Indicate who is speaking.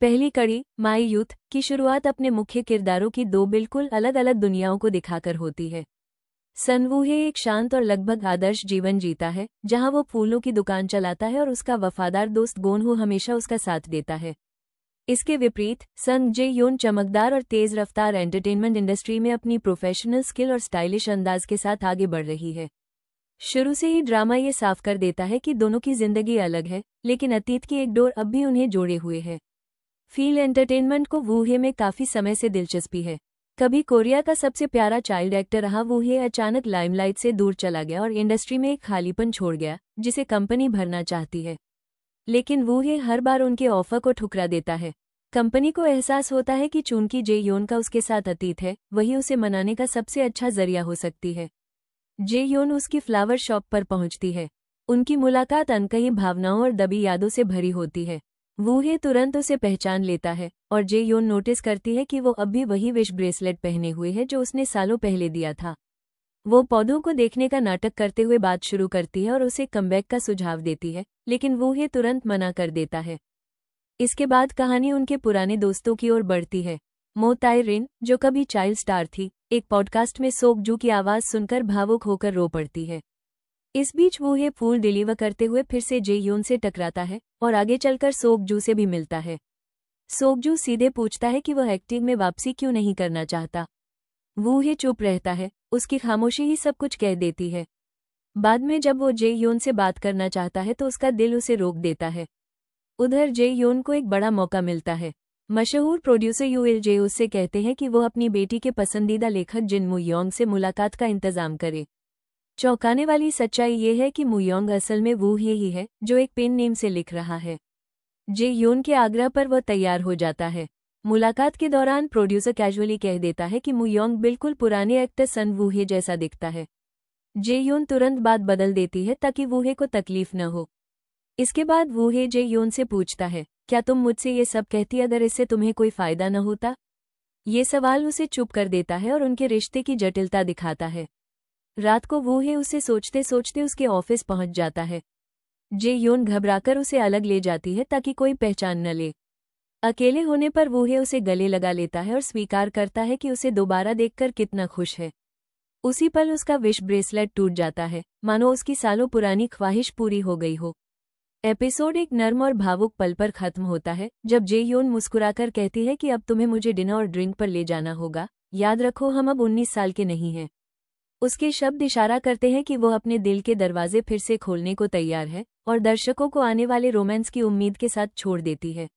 Speaker 1: पहली कड़ी माई यूथ की शुरुआत अपने मुख्य किरदारों की दो बिल्कुल अलग अलग दुनियाओं को दिखाकर होती है। सन वूहे एक शांत और लगभग आदर्श जीवन जीता है, जहां वो फूलों की दुकान चलाता है और उसका वफादार दोस्त गोनहो हमेशा उसका साथ देता है। इसके विपरीत संग जे योन चमकदार और तेज रफ्तार एंटरटेनमेंट इंडस्ट्री में अपनी प्रोफेशनल स्किल और स्टाइलिश अंदाज के साथ आगे बढ़ रही है। शुरू से ही ड्रामा ये साफ कर देता है कि दोनों की जिंदगी अलग है, लेकिन अतीत की एक डोर अब भी उन्हें जोड़े हुए है। फील एंटरटेनमेंट को वूहे में काफी समय से दिलचस्पी है। कभी कोरिया का सबसे प्यारा चाइल्ड एक्टर रहा वूहे अचानक लाइमलाइट से दूर चला गया और इंडस्ट्री में एक खालीपन छोड़ गया, जिसे कंपनी भरना चाहती है। लेकिन वूहे हर बार उनके ऑफर को ठुकरा देता है। कंपनी को एहसास होता है कि चूंकि जे योन का उसके साथ अतीत है, वही उसे मनाने का सबसे अच्छा जरिया हो सकती है। जे योन उसकी फ्लावर शॉप पर पहुंचती है। उनकी मुलाकात अनकही भावनाओं और दबी यादों से भरी होती है। वूहे तुरंत उसे पहचान लेता है और जे योन नोटिस करती है कि वो अब भी वही विश ब्रेसलेट पहने हुए है जो उसने सालों पहले दिया था। वो पौधों को देखने का नाटक करते हुए बात शुरू करती है और उसे कमबैक का सुझाव देती है, लेकिन वूहे तुरंत मना कर देता है। इसके बाद कहानी उनके पुराने दोस्तों की ओर बढ़ती है। मो ताई रिन, जो कभी चाइल्ड स्टार थी, एक पॉडकास्ट में सोकजू की आवाज सुनकर भावुक होकर रो पड़ती है। इस बीच वूहे फूल डिलीवर करते हुए फिर से जे योन से टकराता है और आगे चलकर सोकजू से भी मिलता है। सोकजू सीधे पूछता है कि वह एक्टिंग में वापसी क्यों नहीं करना चाहता। वूहे चुप रहता है, उसकी खामोशी ही सब कुछ कह देती है। बाद में जब वो जे योन से बात करना चाहता है तो उसका दिल उसे रोक देता है। उधर जे योन को एक बड़ा मौका मिलता है। मशहूर प्रोड्यूसर यूएल जे उससे कहते हैं कि वो अपनी बेटी के पसंदीदा लेखक जिन मुयोंग से मुलाकात का इंतजाम करे। चौंकाने वाली सच्चाई ये है कि मुयोंग असल में वूहे ही है जो एक पेन नेम से लिख रहा है। जे योन के आग्रह पर वह तैयार हो जाता है। मुलाकात के दौरान प्रोड्यूसर कैजुअली कह देता है कि मुयोंग बिल्कुल पुराने एक्टर सन वूहे जैसा दिखता है। जे योन तुरंत बात बदल देती है ताकि वूहे को तकलीफ न हो। इसके बाद वूहे जे योन से पूछता है, क्या तुम मुझसे ये सब कहती अगर इससे तुम्हें कोई फायदा न होता? ये सवाल उसे चुप कर देता है और उनके रिश्ते की जटिलता दिखाता है। रात को वूहे उसे सोचते सोचते उसके ऑफिस पहुंच जाता है। जे योन घबराकर उसे अलग ले जाती है ताकि कोई पहचान न ले। अकेले होने पर वूहे उसे गले लगा लेता है और स्वीकार करता है कि उसे दोबारा देखकर कितना खुश है। उसी पल उसका विश ब्रेसलेट टूट जाता है, मानो उसकी सालों पुरानी ख्वाहिश पूरी हो गई हो। एपिसोड एक नर्म और भावुक पल पर खत्म होता है, जब जे योन मुस्कुराकर कहती है कि अब तुम्हें मुझे डिनर और ड्रिंक पर ले जाना होगा। याद रखो, हम अब 19 साल के नहीं हैं। उसके शब्द इशारा करते हैं कि वो अपने दिल के दरवाजे फिर से खोलने को तैयार है और दर्शकों को आने वाले रोमांस की उम्मीद के साथ छोड़ देती है।